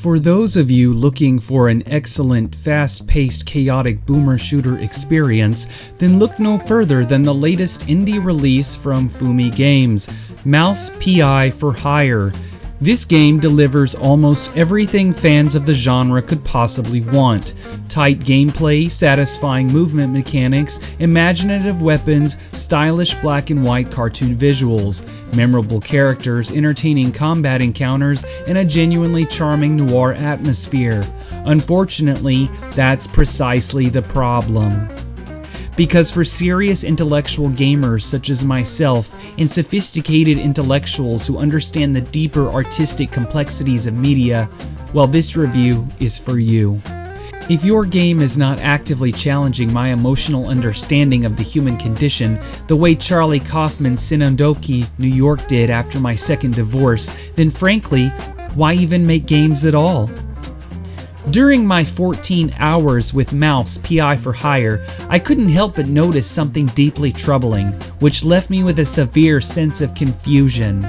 For those of you looking for an excellent, fast-paced, chaotic boomer shooter experience, then look no further than the latest indie release from Fumi Games, Mouse P.I for Hire. This game delivers almost everything fans of the genre could possibly want. Tight gameplay, satisfying movement mechanics, imaginative weapons, stylish black and white cartoon visuals, memorable characters, entertaining combat encounters, and a genuinely charming noir atmosphere. Unfortunately, that's precisely the problem. Because for serious intellectual gamers such as myself and sophisticated intellectuals who understand the deeper artistic complexities of media, well, this review is for you. If your game is not actively challenging my emotional understanding of the human condition the way Charlie Kaufman's Synecdoche, New York did after my second divorce, then frankly, why even make games at all? During my 14 hours with Mouse P.I for Hire, I couldn't help but notice something deeply troubling, which left me with a severe sense of confusion.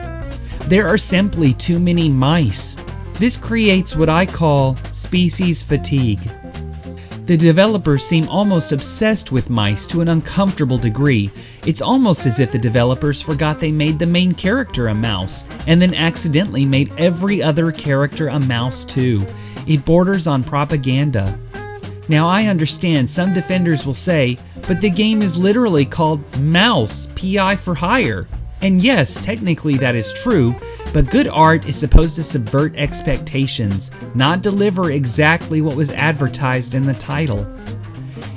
There are simply too many mice. This creates what I call species fatigue. The developers seem almost obsessed with mice to an uncomfortable degree. It's almost as if the developers forgot they made the main character a mouse, and then accidentally made every other character a mouse too. It borders on propaganda. Now I understand some defenders will say, but the game is literally called Mouse P.I for Hire. And yes, technically that is true, but good art is supposed to subvert expectations, not deliver exactly what was advertised in the title.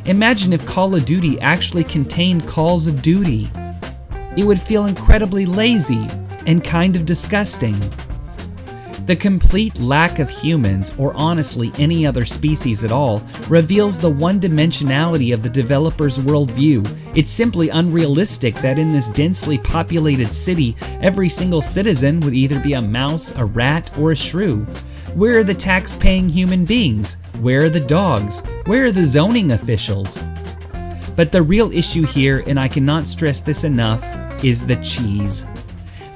Imagine if Call of Duty actually contained calls of duty. It would feel incredibly lazy and kind of disgusting. The complete lack of humans, or honestly any other species at all, reveals the one-dimensionality of the developer's worldview. It's simply unrealistic that in this densely populated city, every single citizen would either be a mouse, a rat, or a shrew. Where are the tax-paying human beings? Where are the dogs? Where are the zoning officials? But the real issue here, and I cannot stress this enough, is the cheese.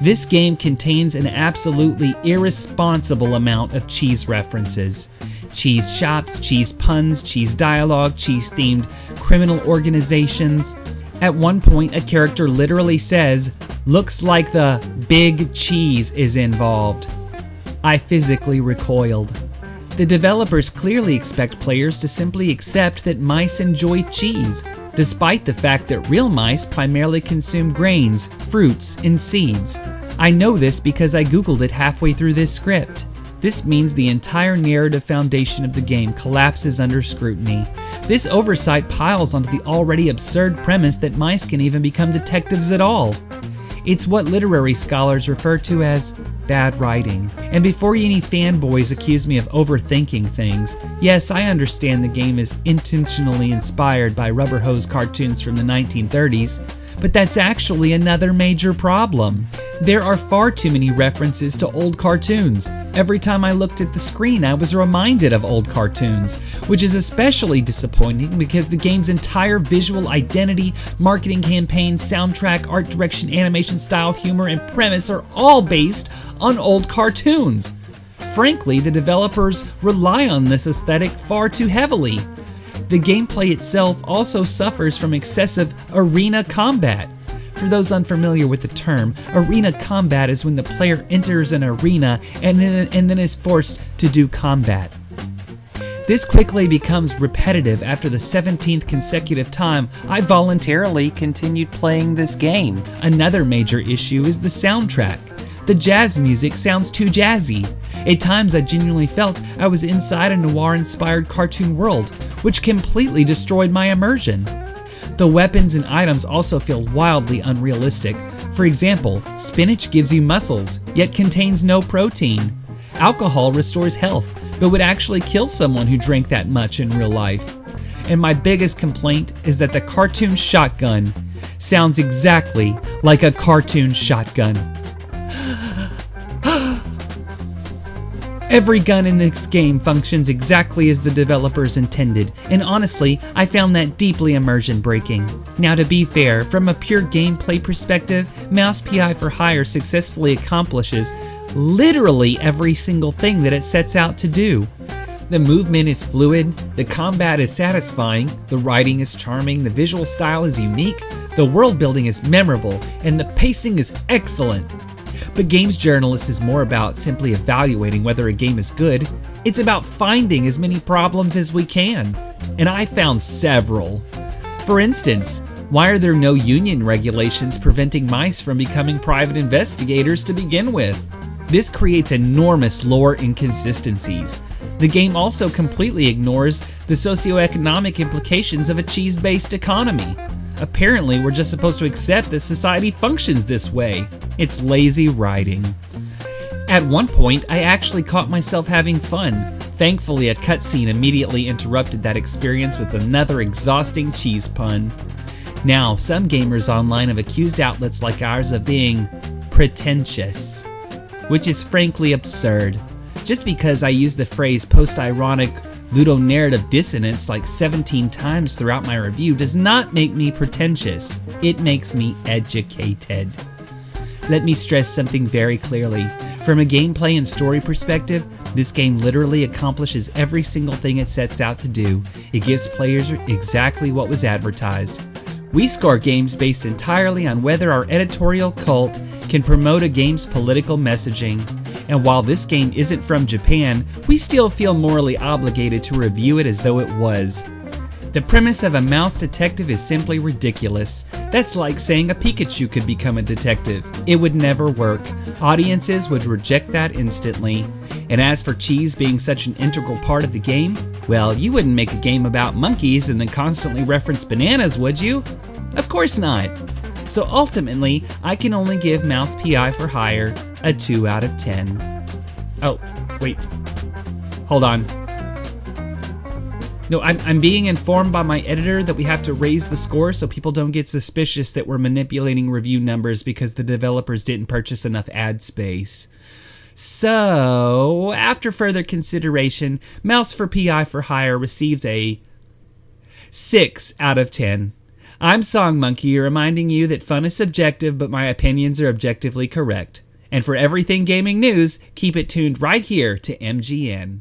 This game contains an absolutely irresponsible amount of cheese references. Cheese shops, cheese puns, cheese dialogue, cheese-themed criminal organizations. At one point, a character literally says, "Looks like the big cheese is involved." I physically recoiled. The developers clearly expect players to simply accept that mice enjoy cheese, despite the fact that real mice primarily consume grains, fruits, and seeds. I know this because I googled it halfway through this script. This means the entire narrative foundation of the game collapses under scrutiny. This oversight piles onto the already absurd premise that mice can even become detectives at all. It's what literary scholars refer to as bad writing. And before any fanboys accuse me of overthinking things, yes, I understand the game is intentionally inspired by rubber hose cartoons from the 1930s, but that's actually another major problem. There are far too many references to old cartoons. Every time I looked at the screen, I was reminded of old cartoons, which is especially disappointing because the game's entire visual identity, marketing campaign, soundtrack, art direction, animation style, humor, and premise are all based on old cartoons. Frankly, the developers rely on this aesthetic far too heavily. The gameplay itself also suffers from excessive arena combat. For those unfamiliar with the term, arena combat is when the player enters an arena and then is forced to do combat. This quickly becomes repetitive after the 17th consecutive time I voluntarily continued playing this game. Another major issue is the soundtrack. The jazz music sounds too jazzy. At times I genuinely felt I was inside a noir-inspired cartoon world, which completely destroyed my immersion. The weapons and items also feel wildly unrealistic. For example, spinach gives you muscles, yet contains no protein. Alcohol restores health, but would actually kill someone who drank that much in real life. And my biggest complaint is that the cartoon shotgun sounds exactly like a cartoon shotgun. Every gun in this game functions exactly as the developers intended, and honestly, I found that deeply immersion breaking. Now to be fair, from a pure gameplay perspective, Mouse P.I for Hire successfully accomplishes literally every single thing that it sets out to do. The movement is fluid, the combat is satisfying, the writing is charming, the visual style is unique, the world building is memorable, and the pacing is excellent. But Games Journalist is more about simply evaluating whether a game is good. It's about finding as many problems as we can. And I found several. For instance, why are there no union regulations preventing mice from becoming private investigators to begin with? This creates enormous lore inconsistencies. The game also completely ignores the socioeconomic implications of a cheese-based economy. Apparently, we're just supposed to accept that society functions this way. It's lazy writing. At one point, I actually caught myself having fun. Thankfully, a cutscene immediately interrupted that experience with another exhausting cheese pun. Now, some gamers online have accused outlets like ours of being pretentious, which is frankly absurd. Just because I use the phrase post-ironic ludonarrative dissonance like 17 times throughout my review does not make me pretentious. It makes me educated. Let me stress something very clearly. From a gameplay and story perspective, this game literally accomplishes every single thing it sets out to do. It gives players exactly what was advertised. We score games based entirely on whether our editorial cult can promote a game's political messaging. And while this game isn't from Japan, we still feel morally obligated to review it as though it was. The premise of a mouse detective is simply ridiculous. That's like saying a Pikachu could become a detective. It would never work. Audiences would reject that instantly. And as for cheese being such an integral part of the game, well, you wouldn't make a game about monkeys and then constantly reference bananas, would you? Of course not. So ultimately, I can only give Mouse P.I. for Hire a 2 out of 10. Oh, wait. Hold on. No, I'm being informed by my editor that we have to raise the score so people don't get suspicious that we're manipulating review numbers because the developers didn't purchase enough ad space. So, after further consideration, Mouse for P.I. for Hire receives a 6 out of 10. I'm Song Monkey, reminding you that fun is subjective, but my opinions are objectively correct. And for everything gaming news, keep it tuned right here to MGN.